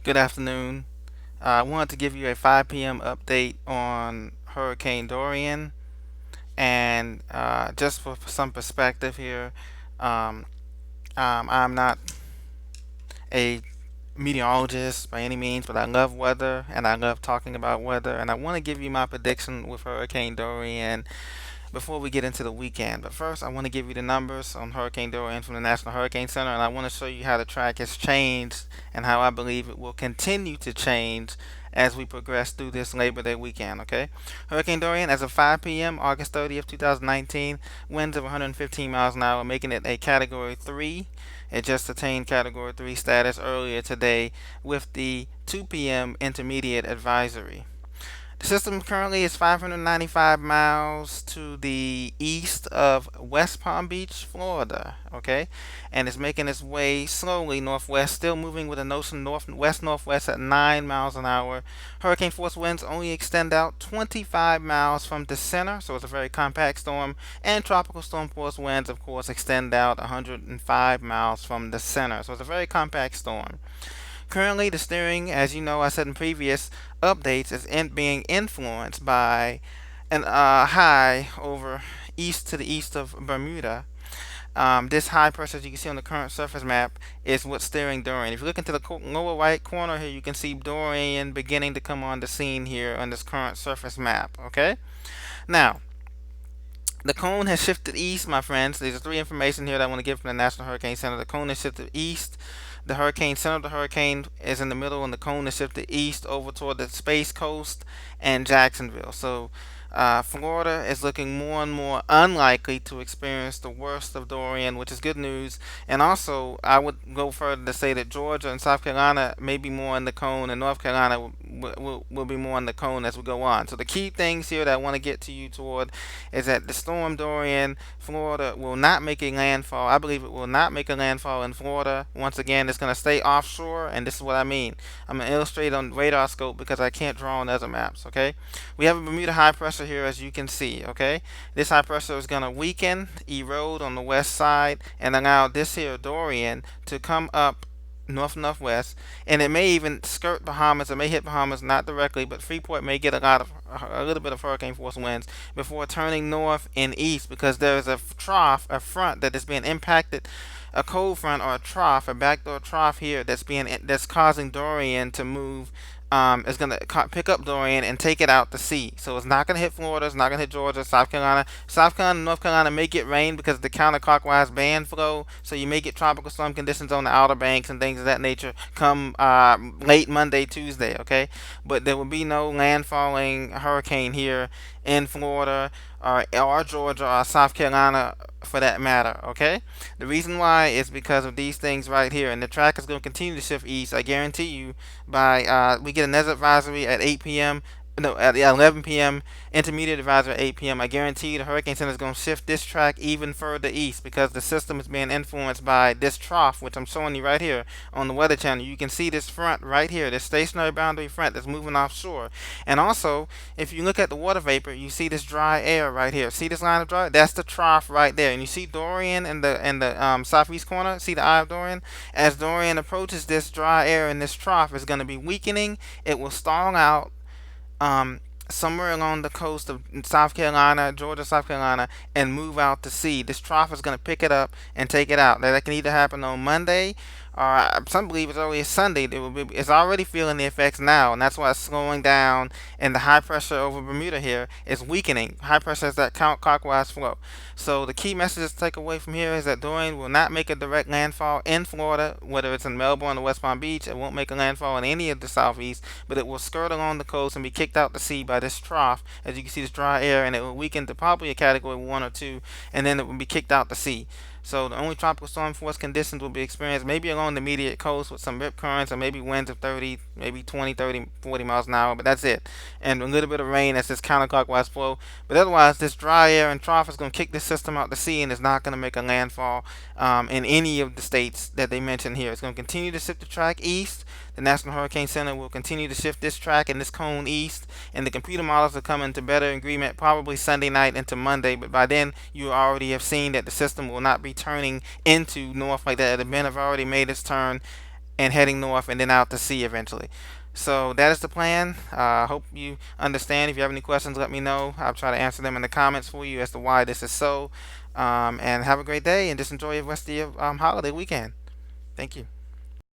Good afternoon. I wanted to give you a 5 p.m. update on Hurricane Dorian, and just for some perspective here, um, I'm not a meteorologist by any means, but I love weather and I love talking about weather, and I want to give you my prediction with Hurricane Dorian before we get into the weekend. But first, I want to give you the numbers on Hurricane Dorian from the National Hurricane Center, and I want to show you how the track has changed and how I believe it will continue to change as we progress through this Labor Day weekend. Okay, Hurricane Dorian, as of 5 p.m. August 30th, 2019, winds of 115 miles an hour, making it a Category 3. It just attained Category 3 status earlier today with the 2 p.m. intermediate advisory. The system currently is 595 miles to the east of West Palm Beach, Florida, okay? And it's making its way slowly northwest, still moving with a northwest-northwest at 9 miles an hour. Hurricane force winds only extend out 25 miles from the center, so it's a very compact storm. And tropical storm force winds, of course, extend out 105 miles from the center, so it's a very compact storm. Currently, the steering, as you know, I said in previous updates, is being influenced by an high over east to the east of Bermuda. This high pressure, as you can see on the current surface map, is what's steering Dorian. If you look into the lower right corner here, you can see Dorian beginning to come on the scene here on this current surface map. Okay, now the cone has shifted east, my friends. There's three information here that I want to give from the National Hurricane Center. The cone has shifted east. The hurricane center of the hurricane is in the middle, and the cone is shifted east over toward the Space Coast and Jacksonville. So Florida is looking more and more unlikely to experience the worst of Dorian, which is good news. And also, I would go further to say that Georgia and South Carolina may be more in the cone, and North Carolina will be more in the cone as we go on. So the key things here that I want to get to you toward is that the storm Dorian, Florida, will not make a landfall. I believe it will not make a landfall in Florida. Once again, it's going to stay offshore, and this is what I mean. I'm going to illustrate on radar scope because I can't draw on other maps, okay? We have a Bermuda high pressure here, as you can see, okay? This high pressure is going to weaken, erode on the west side, and allow this here Dorian to come up northwest, and it may even skirt Bahamas. It may hit Bahamas, not directly, but Freeport may get a little bit of hurricane force winds before turning north and east, because there is a trough, a front that is being impacted, a cold front or a trough, a backdoor trough here that's causing Dorian to move. Is going to pick up Dorian and take it out to sea. So it's not going to hit Florida. It's not going to hit Georgia, South Carolina. South Carolina and North Carolina may get rain because of the counterclockwise band flow. So you may get tropical storm conditions on the Outer Banks and things of that nature come late Monday, Tuesday, okay? But there will be no landfalling hurricane here in Florida or Georgia or South Carolina for that matter, okay? The reason why is because of these things right here, and the track is going to continue to shift east. I guarantee you, by we get a NES advisory at 8 p.m. No, at 11 p.m. intermediate advisory at 8 p.m. I guarantee you the Hurricane Center is going to shift this track even further east because the system is being influenced by this trough, which I'm showing you right here on the Weather Channel. You can see this front right here, this stationary boundary front that's moving offshore. And also, if you look at the water vapor, you see this dry air right here. See this line of dry? That's the trough right there. And you see Dorian in the southeast corner. See the eye of Dorian? As Dorian approaches this dry air in this trough, is going to be weakening. It will stall out um, somewhere along the coast of South Carolina, Georgia, South Carolina, and move out to sea. This trough is going to pick it up and take it out. Now, that can either happen on Monday, or some believe as early as Sunday. It's already feeling the effects now, and that's why it's slowing down. And the high pressure over Bermuda here is weakening. High pressure is that counterclockwise flow. So the key message to take away from here is that Dorian will not make a direct landfall in Florida, whether it's in Melbourne or West Palm Beach. It won't make a landfall in any of the southeast, but it will skirt along the coast and be kicked out to sea by this trough, as you can see this dry air, and it will weaken to probably a category 1 or 2, and then it will be kicked out to sea. So the only tropical storm force conditions will be experienced maybe along the immediate coast with some rip currents or maybe winds of 30, maybe 20, 30, 40 miles an hour, but that's it. And a little bit of rain as this counterclockwise flow. But otherwise, this dry air and trough is going to kick this system out to sea and is not going to make a landfall in any of the states that they mentioned here. It's going to continue to shift the track east. The National Hurricane Center will continue to shift this track and this cone east, and the computer models will come into better agreement probably Sunday night into Monday, but by then you already have seen that the system will not be turning into north like that. The men have already made its turn and heading north and then out to sea eventually. So that is the plan. Hope you understand. If you have any questions, let me know. I'll try to answer them in the comments for you as to why this is so. And have a great day and just enjoy the rest of your holiday weekend. Thank you.